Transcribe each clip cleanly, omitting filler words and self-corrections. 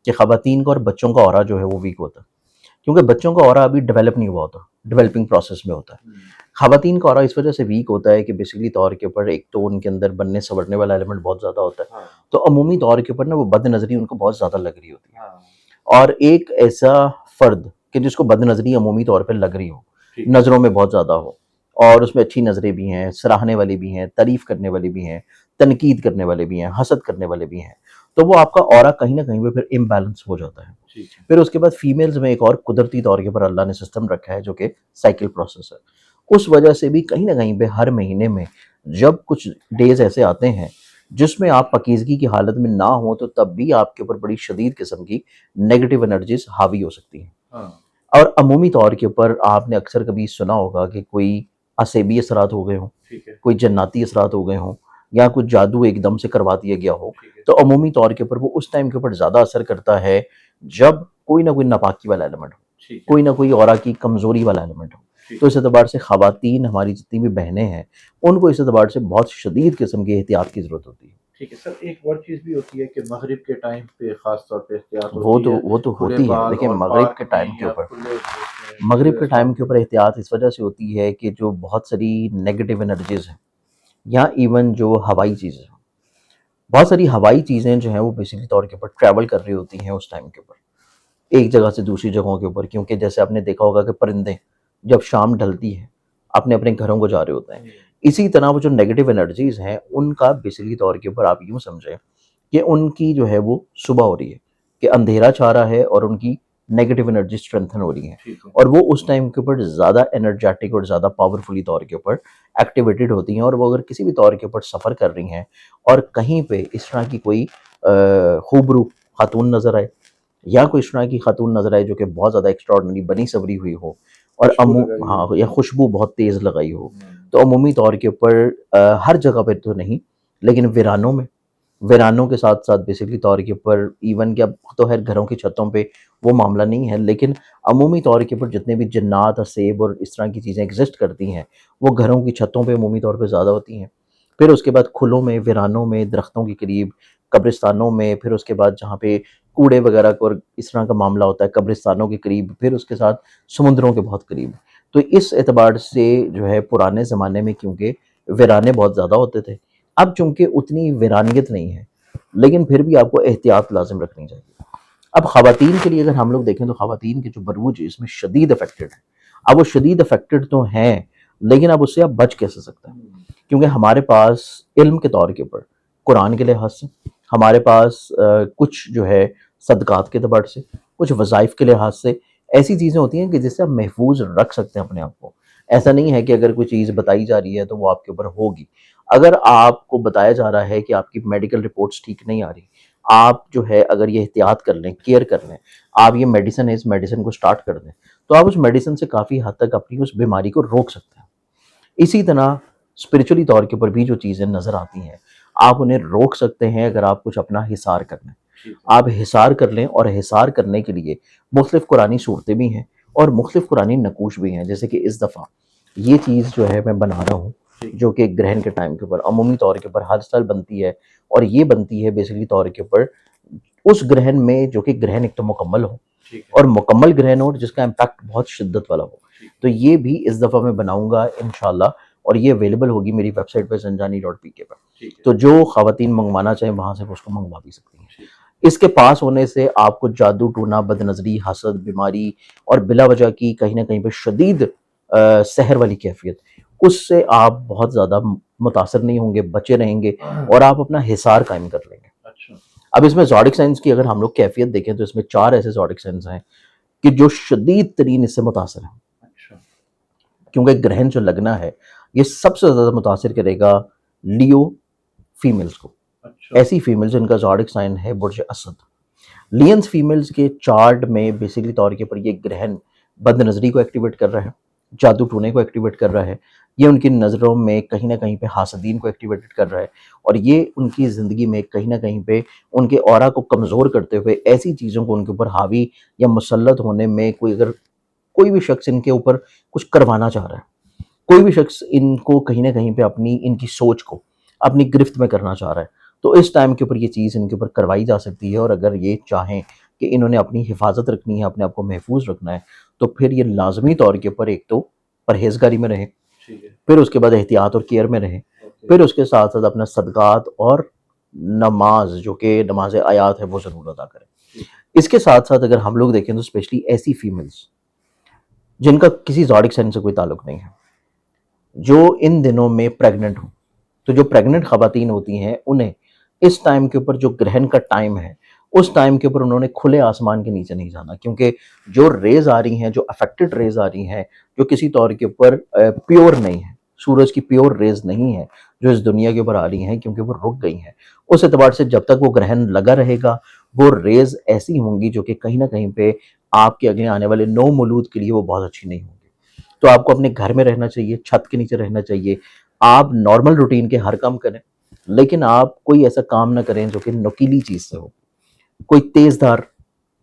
کہ خواتین کا اور بچوں کا اورا جو ہے وہ ویک ہوتا ہے، کیونکہ بچوں کا اورا ابھی ڈیولپ نہیں ہوا ہوتا، ڈیولپنگ پروسیس میں ہوتا ہے۔ خواتین کا اورا اس وجہ سے ویک ہوتا ہے کہ بیسیکلی طور کے اوپر ایک تو ان کے اندر بننے سنورنے والا ایلیمنٹ بہت زیادہ ہوتا ہے، تو عمومی طور کے اوپر نا وہ بد نظری ان کو بہت زیادہ لگ رہی ہوتی ہے، اور ایک ایسا فرد کہ جس کو بد نظری عمومی طور پہ لگ رہی ہو، نظروں میں بہت زیادہ ہو، اور اس میں اچھی نظریں بھی ہیں، سراہنے والی بھی ہیں، تعریف کرنے والی بھی ہیں، تنقید کرنے والے بھی ہیں، حسد کرنے والے بھی ہیں، تو وہ آپ کا اورا کہیں نہ کہیں پہ پھر امبیلنس ہو جاتا ہے۔ پھر اس کے بعد فیمیلز میں ایک اور قدرتی طور کے پر اللہ نے سسٹم رکھا ہے جو کہ سائیکل پروسیس ہے، اس وجہ سے بھی کہیں نہ کہیں پہ ہر مہینے میں جب کچھ ڈیز ایسے آتے ہیں جس میں آپ پاکیزگی کی حالت میں نہ ہوں، تو تب بھی آپ کے اوپر بڑی شدید قسم کی نیگیٹو انرجیز حاوی ہو سکتی ہیں۔ اور عمومی طور کے اوپر آپ نے اکثر کبھی سنا ہوگا کہ کوئی عصبی اثرات ہو گئے ہوں، کوئی جناتی اثرات ہو گئے ہوں، یا کچھ جادو ایک دم سے کروا دیا گیا ہو، تو عمومی طور کے اوپر وہ اس ٹائم کے اوپر زیادہ اثر کرتا ہے جب کوئی نہ کوئی ناپاکی والا ایلیمنٹ ہو، کوئی نہ کوئی اورا کی کمزوری والا ایلیمنٹ ہو۔ تو اس اعتبار سے خواتین ہماری جتنی بھی بہنیں ہیں ان کو اس اعتبار سے بہت شدید قسم کی احتیاط کی ضرورت ہوتی ہے۔ ٹھیک ہے سر، ایک اور چیز بھی ہوتی ہے کہ مغرب کے ٹائم پہ خاص طور پہ احتیاط وہ ہوتی ہے، تو کھلے ہوتی ہے، بال دیکھیں اور مغرب پارک کے میں ٹائم کے یا اوپر کھلے مغرب کے ٹائم کے اوپر احتیاط اس وجہ سے ہوتی ہے کہ جو بہت ساری نیگیٹو انرجیز ہیں، یا ایون جو ہوائی چیزیں ہیں، بہت ساری ہوائی چیزیں جو ہیں وہ بیسیکلی طور کے اوپر ٹریول کر رہی ہوتی ہیں اس ٹائم کے اوپر ایک جگہ سے دوسری جگہوں کے اوپر، کیونکہ جیسے آپ نے دیکھا ہوگا کہ پرندے جب شام ڈھلتی ہے اپنے اپنے گھروں کو جا رہے ہوتے ہیں، اسی طرح وہ جو نیگیٹو انرجیز ہیں ان کا بیسیکلی طور کے اوپر آپ یوں سمجھیں کہ ان کی جو ہے وہ صبح ہو رہی ہے، کہ اندھیرا چھا رہا ہے اور ان کی نیگیٹو انرجی اسٹرینتھن ہو رہی ہیں، اور وہ اس ٹائم کے اوپر زیادہ انرجیٹک اور زیادہ پاورفلی طور کے اوپر ایکٹیویٹڈ ہوتی ہیں، اور وہ اگر کسی بھی طور کے اوپر سفر کر رہی ہیں اور کہیں پہ اس طرح کی کوئی خوبرو خاتون نظر آئے، یا کوئی اس طرح کی خاتون نظر آئے جو کہ بہت زیادہ ایکسٹراڈنری بنی سوری ہوئی ہو، اور ہاں یا خوشبو بہت تیز لگائی ہو، تو عمومی طور کے اوپر ہر جگہ پہ تو نہیں لیکن ویرانوں کے ساتھ ساتھ بیسیکلی طور کے اوپر ایون کہ اب تو خیر گھروں کی چھتوں پہ وہ معاملہ نہیں ہے، لیکن عمومی طور کے اوپر جتنے بھی جنات، اسیب اور اس طرح کی چیزیں ایگزسٹ کرتی ہیں وہ گھروں کی چھتوں پہ عمومی طور پہ زیادہ ہوتی ہیں۔ پھر اس کے بعد کھلوں میں، ویرانوں میں، درختوں کے قریب، قبرستانوں میں، پھر اس کے بعد جہاں پہ کوڑے وغیرہ کو اور اس طرح کا معاملہ ہوتا ہے قبرستانوں کے قریب، پھر اس کے ساتھ سمندروں کے بہت قریب۔ تو اس اعتبار سے جو ہے پرانے زمانے میں کیونکہ ویرانے بہت زیادہ ہوتے تھے، اب چونکہ اتنی ویرانیت نہیں ہے لیکن پھر بھی آپ کو احتیاط لازم رکھنی چاہیے۔ اب خواتین کے لیے اگر ہم لوگ دیکھیں تو خواتین کے جو بروج اس میں شدید افیکٹڈ ہیں، اب وہ شدید افیکٹڈ تو ہیں لیکن اب اس سے آپ بچ کیسے سکتے ہیں، کیونکہ ہمارے پاس علم کے طور کے اوپر قرآن کے لحاظ سے، ہمارے پاس کچھ جو ہے صدقات کے اعتبار سے، کچھ وظائف کے لحاظ سے ایسی چیزیں ہوتی ہیں کہ جس سے آپ محفوظ رکھ سکتے ہیں اپنے آپ کو۔ ایسا نہیں ہے کہ اگر کوئی چیز بتائی جا رہی ہے تو وہ آپ کے اوپر ہوگی۔ اگر آپ کو بتایا جا رہا ہے کہ آپ کی میڈیکل رپورٹس ٹھیک نہیں آ رہی، آپ جو ہے اگر یہ احتیاط کر لیں، کیئر کر لیں، آپ یہ میڈیسن ہے اس میڈیسن کو سٹارٹ کر دیں، تو آپ اس میڈیسن سے کافی حد تک اپنی اس بیماری کو روک سکتے ہیں۔ اسی طرح اسپرچولی طور کے اوپر بھی جو چیزیں نظر آتی ہیں آپ انہیں روک سکتے ہیں اگر آپ کچھ اپنا حصار کر لیں۔ آپ حصار کر لیں، اور حصار کرنے کے لیے مختلف قرآنی صورتیں بھی ہیں اور مختلف قرآنی نقوش بھی ہیں، جیسے کہ اس دفعہ یہ چیز جو ہے میں بنا رہا ہوں جو کہ گرہن کے ٹائم کے اوپر عمومی طور کے اوپر ہر سال بنتی ہے، اور یہ بنتی ہے بیسیکلی طور کے اوپر اس گرہن میں جو کہ گرہن ایک تو مکمل ہو اور مکمل گرہن ہو جس کا امپیکٹ بہت شدت والا ہو، تو یہ بھی اس دفعہ میں بناؤں گا انشاءاللہ، اور یہ اویلیبل ہوگی میری ویب سائٹ پہ zanjani.pk پر، تو جو خواتین منگوانا چاہیں وہاں سے اس کو منگوا بھی سکتی ہیں۔ اس کے پاس ہونے سے آپ کو جادو ٹونا، بد نظری، حسد، بیماری اور بلا وجہ کی کہیں نہ کہیں پہ شدید سحر والی کیفیت، اس سے آپ بہت زیادہ متاثر نہیں ہوں گے، بچے رہیں گے اور آپ اپنا حصار قائم کر لیں گے۔ اب اس میں زوڈک سائنس کی اگر ہم لوگ کیفیت دیکھیں تو اس میں 4 ایسے زوڈک سائنس ہیں کہ جو شدید ترین اس سے متاثر ہیں، کیونکہ گرہن جو لگنا ہے یہ سب سے زیادہ متاثر کرے گا لیو فیمیلز کو، ایسی فیمیلز جن کا زوڈک سائن ہے برج اسد۔ لینز فیمیلز کے چارٹ میں بیسیکلی طور کے پر یہ گرہن بد نظری کو ایکٹیویٹ کر رہا ہے، جادو ٹونے کو ایکٹیویٹ کر رہا ہے، یہ ان کی نظروں میں کہیں نہ کہیں پہ حاسدین کو ایکٹیویٹ کر رہا ہے، اور یہ ان کی زندگی میں کہیں نہ کہیں پہ ان کے اورا کو کمزور کرتے ہوئے ایسی چیزوں کو ان کے اوپر حاوی یا مسلط ہونے میں کوئی بھی شخص ان کے اوپر کچھ کروانا چاہ رہا ہے، کوئی بھی شخص ان کو کہیں نہ کہیں پہ اپنی ان کی سوچ کو اپنی گرفت میں کرنا چاہ رہا ہے، تو اس ٹائم کے اوپر یہ چیز ان کے اوپر کروائی جا سکتی ہے، اور اگر یہ چاہیں کہ انہوں نے اپنی حفاظت رکھنی ہے، اپنے آپ کو محفوظ رکھنا ہے، تو پھر یہ لازمی طور کے اوپر ایک تو پرہیزگاری میں رہیں، ٹھیک ہے، پھر اس کے بعد احتیاط اور کیئر میں رہیں، اوکے، پھر اس کے ساتھ ساتھ اپنا صدقات اور نماز جو کہ نماز آیات ہے وہ ضرور ادا کریں۔ ٹھیک ہے، اس کے ساتھ ساتھ اگر ہم لوگ دیکھیں تو اسپیشلی ایسی فیمیلز جن کا کسی زوڈک سائن سے کوئی تعلق نہیں ہے، جو ان دنوں میں پریگننٹ ہوں، تو جو پریگننٹ خواتین ہوتی ہیں انہیں اس ٹائم کے اوپر جو گرہن کا ٹائم ہے اس ٹائم کے اوپر انہوں نے کھلے آسمان کے نیچے نہیں جانا، کیونکہ جو ریز آ رہی ہیں، جو افیکٹڈ ریز آ رہی ہیں، جو کسی طور کے اوپر پیور نہیں ہے، سورج کی پیور ریز نہیں ہے جو اس دنیا کے اوپر آ رہی ہیں، کیونکہ وہ رک گئی ہیں، اس اعتبار سے جب تک وہ گرہن لگا رہے گا وہ ریز ایسی ہوں گی جو کہ کہیں نہ کہیں پہ آپ کے اگلے آنے والے نو مولود کے لیے وہ بہت اچھی نہیں ہوں گی۔ تو آپ کو اپنے گھر میں رہنا چاہیے، چھت کے نیچے رہنا چاہیے، آپ نارمل روٹین کے ہر کام کریں، لیکن آپ کوئی ایسا کام نہ کریں جو کہ نوکیلی چیز سے ہو، کوئی تیز دھار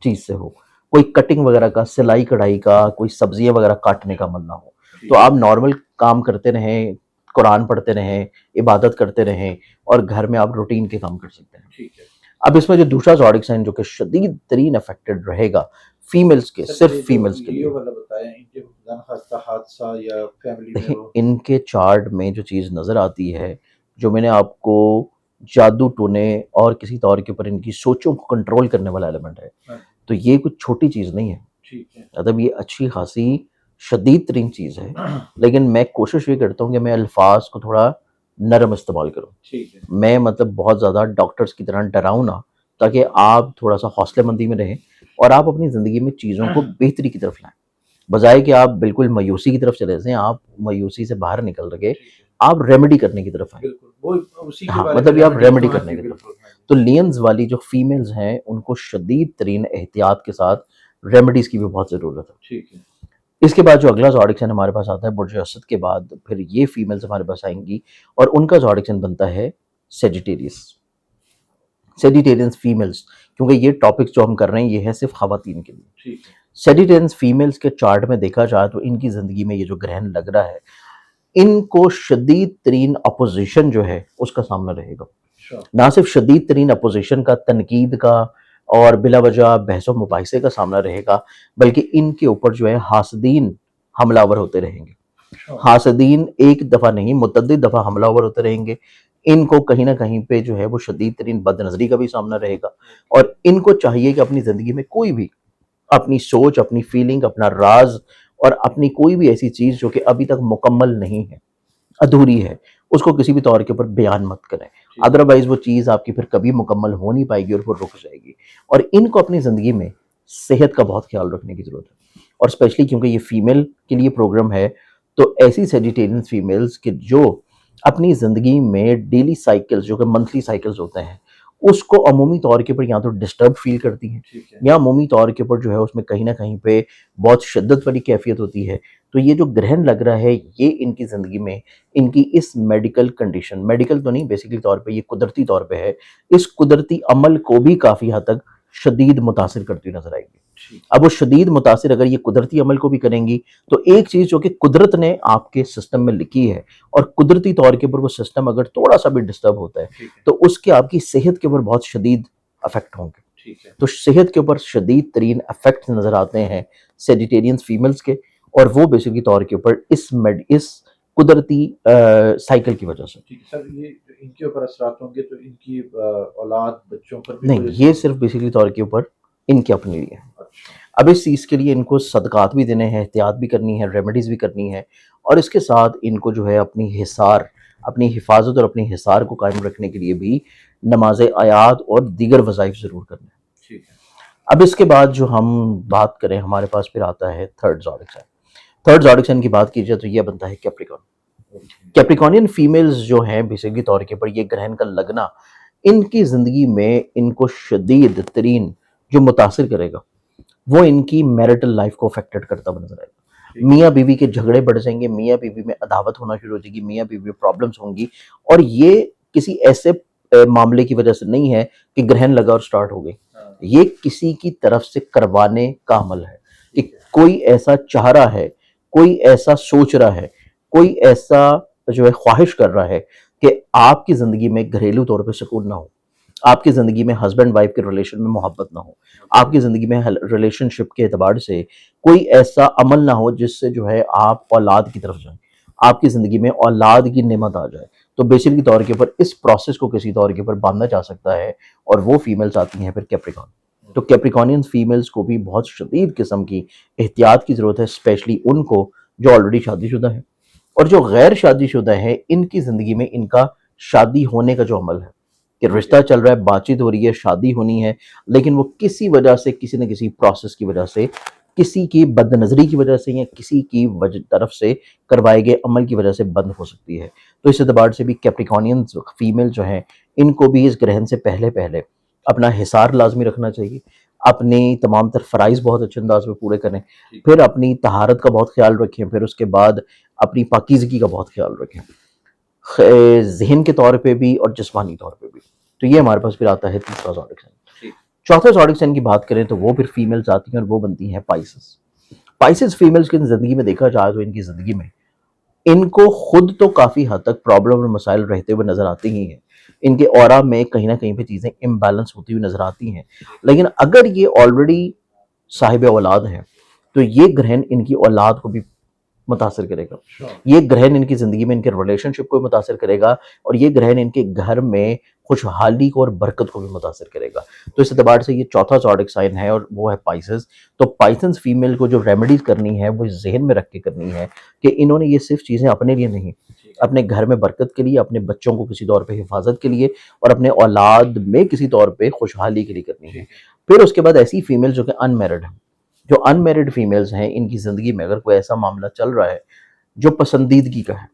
چیز سے ہو، کوئی کٹنگ وغیرہ کا، سلائی کڑھائی کا، کوئی سبزیاں وغیرہ کاٹنے کا عمل نہ ہو۔ تو آپ نارمل کام کرتے رہیں، قرآن پڑھتے رہیں، عبادت کرتے رہیں، اور گھر میں آپ روٹین کے کام کر سکتے ہیں۔ ٹھیک ہے، اب اس میں جو دوسرا زوڈک سائن جو کہ شدید ترین افیکٹڈ رہے گا فیمیلز کے، سر صرف یہ جو فیمیلز کے لیے، لیو والا بتایا ان کے خدا نخواستہ حادثہ یا فیملی میں ہو، ان کے چارٹ میں جو چیز نظر آتی ہے، جو میں نے آپ کو جادو ٹونے اور کسی طور کے اوپر ان کی سوچوں کو کنٹرول کرنے والا ایلیمنٹ ہے، ہاں، تو یہ کچھ چھوٹی چیز نہیں ہے، ٹھیک ہے، مطلب یہ اچھی خاصی شدید ترین چیز ہے، لیکن میں کوشش یہ کرتا ہوں کہ میں الفاظ کو تھوڑا نرم استعمال کروں، ٹھیک ہے، میں مطلب بہت زیادہ ڈاکٹرز کی طرح ڈراؤں نہ، تاکہ آپ تھوڑا سا حوصلے مندی میں رہیں اور آپ اپنی زندگی میں چیزوں کو بہتری کی طرف لائیں، بجائے کہ آپ بالکل مایوسی کی طرف چلے جائیں، آپ مایوسی سے باہر نکل رہے، ٹھیک ہے، آپ ریمیڈی کرنے کی طرف آئیں۔ بالکل وہ اسی کے ہاں بارے مطلب میں یہ آپ ریمیڈیز ریمیڈی ہاں کرنے جی کی طرف، بالکل، ہاں جی، تو لینز والی جو فیمیلز ہیں ان کو شدید ترین احتیاط کے ساتھ ریمیڈیز کی بھی بہت ضرورت ہے۔ ٹھیک ہے، اس کے بعد جو اگلا زوڈک سائن ہمارے پاس آتا ہے برج اسد کے بعد، پھر یہ فیمیلز ہمارے پاس آئیں گی اور ان کا زوڈک سائن بنتا ہے سیجیٹیریس، سیجیٹیرینس فیمیلز، کیونکہ یہ ٹاپکس جو ہم کر رہے ہیں یہ ہے صرف خواتین کے لیے۔ ٹھیک ہے، سیجیٹیرینس فیمیلز کے چارٹ میں دیکھا جائے تو ان کی زندگی میں یہ جو گرہن لگ رہا ہے ان کو شدید ترین اپوزیشن جو ہے اس کا سامنا رہے گا، اچھا، نہ صرف شدید ترین اپوزیشن کا، تنقید کا اور بلا وجہ بحث و مباحثے کا سامنا رہے گا، بلکہ ان کے اوپر جو ہے حاسدین حملہ آور ہوتے رہیں گے، اچھا، حاسدین ایک دفعہ نہیں متعدد دفعہ حملہ آور ہوتے رہیں گے، ان کو کہیں نہ کہیں پہ جو ہے وہ شدید ترین بد نظری کا بھی سامنا رہے گا، اور ان کو چاہیے کہ اپنی زندگی میں کوئی بھی اپنی سوچ، اپنی فیلنگ، اپنا راز اور اپنی کوئی بھی ایسی چیز جو کہ ابھی تک مکمل نہیں ہے، ادھوری ہے، اس کو کسی بھی طور کے اوپر بیان مت کریں، ادروائز وہ چیز آپ کی پھر کبھی مکمل ہو نہیں پائے گی اور وہ رک جائے گی۔ اور ان کو اپنی زندگی میں صحت کا بہت خیال رکھنے کی ضرورت ہے، اور اسپیشلی کیونکہ یہ فیمیل کے لیے پروگرام ہے تو ایسی سیجیٹیرین فیمیلز کہ جو اپنی زندگی میں ڈیلی سائیکلز جو کہ منتھلی سائیکلز ہوتے ہیں اس کو عمومی طور کے اوپر یا تو ڈسٹرب فیل کرتی ہیں، ٹھیک ہے، یا عمومی طور کے اوپر جو ہے اس میں کہیں نہ کہیں پہ بہت شدت والی کیفیت ہوتی ہے، تو یہ جو گرہن لگ رہا ہے یہ ان کی زندگی میں ان کی اس میڈیکل کنڈیشن، میڈیکل تو نہیں بیسیکلی طور پہ یہ قدرتی طور پہ ہے، اس قدرتی عمل کو بھی کافی حد تک شدید متاثر کرتی نظر آئے گی۔ ٹھیک، اب وہ شدید متاثر اگر یہ قدرتی عمل کو بھی کریں گی تو ایک چیز جو کہ قدرت نے آپ کے سسٹم میں لکھی ہے اور قدرتی طور کے اوپر وہ سسٹم اگر تھوڑا سا بھی ڈسٹرب ہوتا ہے ٹھیک ہے، تو اس کے آپ کی صحت کے اوپر بہت شدید افیکٹ ہوں گے، ٹھیک ہے، تو صحت کے اوپر شدید ترین افیکٹ نظر آتے ہیں سیجیٹیرینس فیمیلز کے، اور وہ بیسیکلی طور کے اوپر اس قدرتی سائیکل کی وجہ سے۔ ٹھیک ہے سر، یہ جو ان کے اوپر اثرات ہوں گے تو ان کی اولاد بچوں پر بھی نہیں، کوئی یہ صرف بیسیکلی طور کے اوپر ان کے اپنے لیے ہے۔ اچھا، اب اس چیز کے لیے ان کو صدقات بھی دینے ہیں، احتیاط بھی کرنی ہے، ریمیڈیز بھی کرنی ہے، اور اس کے ساتھ ان کو جو ہے اپنی حصار، اپنی حفاظت اور اپنی حصار کو قائم رکھنے کے لیے بھی نماز آیات اور دیگر وظائف ضرور کرنے ہیں۔ ٹھیک ہے، اب اس کے بعد جو ہم بات کریں ہمارے پاس پھر آتا ہے third zodiac sign. Third zodiac sign کی بات کی جائے تو یہ بنتا ہے کیپریکون۔ کیپریکونین فیمیلز جو ہیں بیسیکلی طور کے پر یہ گرہن کا لگنا ان کی زندگی میں ان کو شدید ترین جو متاثر کرے گا وہ ان کی میرٹل لائف کو افیکٹڈ کرتا ہوا نظر آئے گا، میاں بیوی کے جھگڑے بڑھ جائیں گے، میاں بیوی میں عداوت ہونا شروع ہو جائے گی، میاں بیوی میں پرابلمس ہوں گی، اور یہ کسی ایسے معاملے کی وجہ سے نہیں ہے کہ گرہن لگا اور سٹارٹ ہو گئی، یہ کسی کی طرف سے کروانے کا عمل ہے کہ کوئی ایسا چاہ رہا ہے، کوئی ایسا سوچ رہا ہے، کوئی ایسا جو ہے خواہش کر رہا ہے کہ آپ کی زندگی میں گھریلو طور پہ سکون نہ ہو، آپ کی زندگی میں ہسبینڈ وائف کے ریلیشن میں محبت نہ ہو، آپ کی زندگی میں ریلیشن شپ کے اعتبار سے کوئی ایسا عمل نہ ہو جس سے جو ہے آپ اولاد کی طرف جائیں، آپ کی زندگی میں اولاد کی نعمت آ جائے، تو بیسیکلی طور کے اوپر اس پروسیس کو کسی طور کے اوپر باندھا جا سکتا ہے، اور وہ فیمیلز آتی ہیں پھر کیپریکون. تو کیپریکونین فیمیلز کو بھی بہت شدید قسم کی احتیاط کی ضرورت ہے، اسپیشلی ان کو جو آلریڈی شادی شدہ ہیں، اور جو غیر شادی شدہ ہیں ان کی زندگی میں ان کا شادی ہونے کا جو عمل ہے کہ رشتہ چل رہا ہے، بات چیت ہو رہی ہے، شادی ہونی ہے، لیکن وہ کسی وجہ سے، کسی نہ کسی پروسیس کی وجہ سے، کسی کی بد نظری کی وجہ سے یا کسی کی طرف سے کروائے گئے عمل کی وجہ سے بند ہو سکتی ہے. تو اس اعتبار سے بھی کیپریکونین فیمیل جو ہیں ان کو بھی اس گرہن سے پہلے اپنا حصار لازمی رکھنا چاہیے، اپنی تمام تر فرائض بہت اچھے انداز میں پورے کریں، پھر اپنی طہارت کا بہت خیال رکھیں، پھر اس کے بعد اپنی پاکیزگی کا بہت خیال رکھیں، ذہن کے طور پہ بھی اور جسمانی طور پہ بھی. تو یہ ہمارے پاس پھر آتا ہے تیسرا زوڈک سائن. چوتھا زوڈک سائن کی بات کریں تو وہ پھر فیمیلز آتی ہیں اور وہ بنتی ہیں پائسس. پائسس فیمیلز کی زندگی میں دیکھا جائے تو ان کی زندگی میں ان کو خود تو کافی حد تک پرابلم اور مسائل رہتے ہوئے نظر آتے ہی ہیں، ان کے اورا میں کہیں نہ کہیں پہ چیزیں امبیلنس ہوتی ہوئی نظر آتی ہیں، لیکن اگر یہ آلریڈی صاحب اولاد ہیں تو یہ گرہن ان کی اولاد کو بھی متاثر کرے گا، یہ گرہن ان کی زندگی میں ان کے ریلیشن شپ کو بھی متاثر کرے گا، اور یہ گرہن ان کے گھر میں خوشحالی کو اور برکت کو بھی متاثر کرے گا. تو اس اعتبار سے یہ چوتھا زوڈک سائن ہے اور وہ ہے پائسس. تو پائسنس فیمیل کو جو ریمیڈیز کرنی ہے وہ ذہن میں رکھ کے کرنی ہے کہ انہوں نے یہ صرف چیزیں اپنے لیے نہیں، اپنے گھر میں برکت کے لیے، اپنے بچوں کو کسی طور پہ حفاظت کے لیے اور اپنے اولاد میں کسی طور پہ خوشحالی کے لیے کرنی ہے. پھر اس کے بعد ایسی فیمیل جو کہ ان میرڈ ہیں، جو ان میرڈ فیمیلز ہیں، ان کی زندگی میں اگر کوئی ایسا معاملہ چل رہا ہے جو پسندیدگی کا ہے،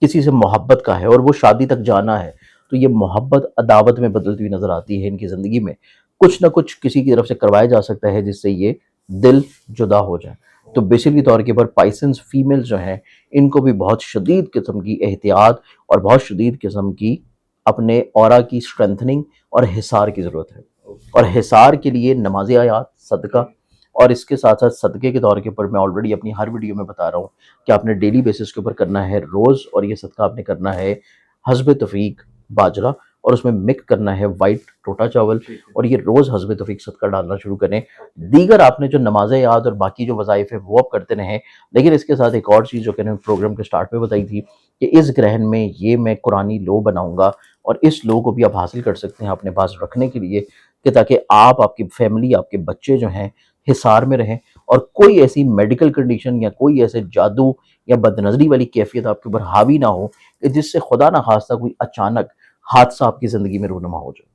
کسی سے محبت کا ہے اور وہ شادی تک جانا ہے، تو یہ محبت عداوت میں بدلتی ہوئی نظر آتی ہے. ان کی زندگی میں کچھ نہ کچھ کسی کی طرف سے کروایا جا سکتا ہے جس سے یہ دل جدا ہو جائے. تو بیسیکلی طور کے پر پائسنس فیمیل جو ہیں ان کو بھی بہت شدید قسم کی احتیاط اور بہت شدید قسم کی اپنے اورا کی اسٹرینتھننگ اور حصار کی ضرورت ہے. اور حصار کے لیے نماز آیات، صدقہ، اور اس کے ساتھ ساتھ صدقے کے طور کے اوپر میں آلریڈی اپنی ہر ویڈیو میں بتا رہا ہوں کہ آپ نے ڈیلی بیسس کے اوپر کرنا ہے روز، اور یہ صدقہ آپ نے کرنا ہے حسب توفیق باجرہ، اور اس میں مکس کرنا ہے وائٹ ٹوٹا چاول، اور یہ روز حسب توفیق صدقہ ڈالنا شروع کریں. دیگر آپ نے جو نماز یاد اور باقی جو وظائف ہے وہ آپ کرتے رہیں، لیکن اس کے ساتھ ایک اور چیز جو کہ نے پروگرام کے سٹارٹ میں بتائی تھی کہ اس گرہن میں یہ میں قرآنی لو بناؤں گا، اور اس لو کو بھی آپ حاصل کر سکتے ہیں اپنے پاس رکھنے کے لیے کہ تاکہ آپ کی فیملی، آپ کے بچے جو ہیں حصار میں رہیں، اور کوئی ایسی میڈیکل کنڈیشن یا کوئی ایسے جادو یا بد نظری والی کیفیت آپ کے اوپر حاوی نہ ہو کہ جس سے خدا نہ خواستہ کوئی اچانک حادثہ آپ کی زندگی میں رونما ہو جائے.